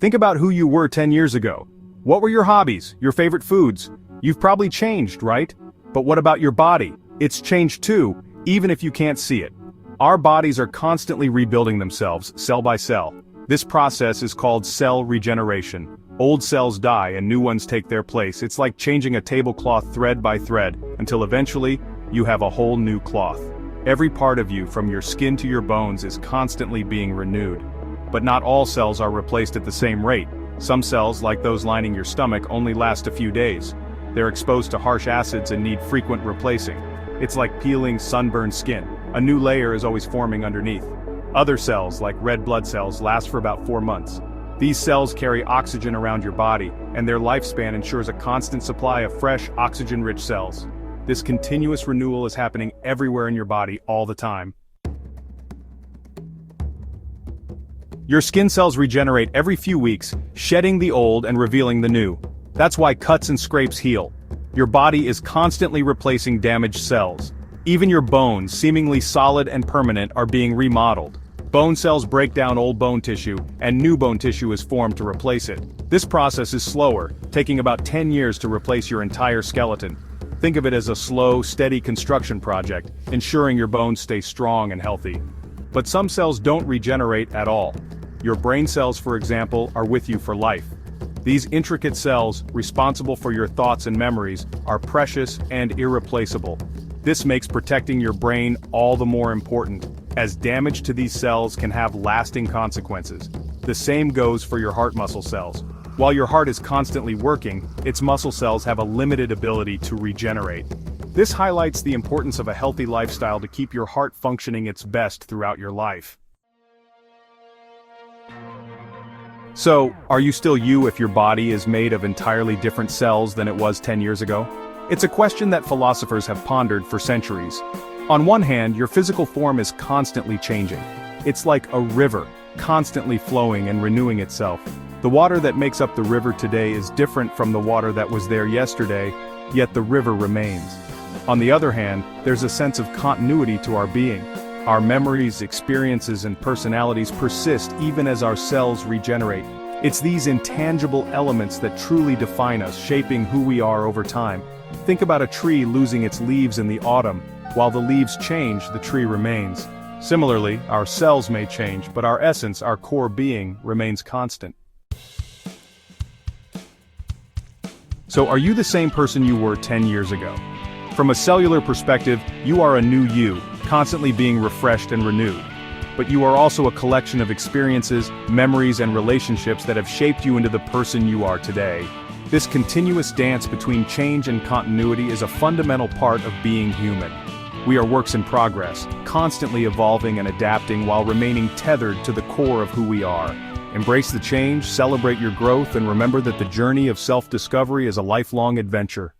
Think about who you were 10 years ago. What were your hobbies, your favorite foods? You've probably changed, right? But what about your body? It's changed too, even if you can't see it. Our bodies are constantly rebuilding themselves, cell by cell. This process is called cell regeneration. Old cells die and new ones take their place. It's like changing a tablecloth thread by thread, until eventually, you have a whole new cloth. Every part of you, from your skin to your bones, is constantly being renewed. But not all cells are replaced at the same rate. Some cells, like those lining your stomach, only last a few days. They're exposed to harsh acids and need frequent replacing. It's like peeling sunburned skin. A new layer is always forming underneath. Other cells, like red blood cells, last for about 4 months. These cells carry oxygen around your body, and their lifespan ensures a constant supply of fresh, oxygen-rich cells. This continuous renewal is happening everywhere in your body all the time. Your skin cells regenerate every few weeks, shedding the old and revealing the new. That's why cuts and scrapes heal. Your body is constantly replacing damaged cells. Even your bones, seemingly solid and permanent, are being remodeled. Bone cells break down old bone tissue, and new bone tissue is formed to replace it. This process is slower, taking about 10 years to replace your entire skeleton. Think of it as a slow, steady construction project, ensuring your bones stay strong and healthy. But some cells don't regenerate at all. Your brain cells, for example, are with you for life. These intricate cells, responsible for your thoughts and memories, are precious and irreplaceable. This makes protecting your brain all the more important, as damage to these cells can have lasting consequences. The same goes for your heart muscle cells. While your heart is constantly working, its muscle cells have a limited ability to regenerate. This highlights the importance of a healthy lifestyle to keep your heart functioning its best throughout your life. So, are you still you if your body is made of entirely different cells than it was 10 years ago? It's a question that philosophers have pondered for centuries. On one hand, your physical form is constantly changing. It's like a river, constantly flowing and renewing itself. The water that makes up the river today is different from the water that was there yesterday, yet the river remains. On the other hand, there's a sense of continuity to our being. Our memories, experiences, and personalities persist even as our cells regenerate. It's these intangible elements that truly define us, shaping who we are over time. Think about a tree losing its leaves in the autumn. While the leaves change, the tree remains. Similarly, our cells may change, but our essence, our core being, remains constant. So are you the same person you were 10 years ago? From a cellular perspective, you are a new you, constantly being refreshed and renewed. But you are also a collection of experiences, memories, and relationships that have shaped you into the person you are today. This continuous dance between change and continuity is a fundamental part of being human. We are works in progress, constantly evolving and adapting while remaining tethered to the core of who we are. Embrace the change, celebrate your growth, and remember that the journey of self-discovery is a lifelong adventure.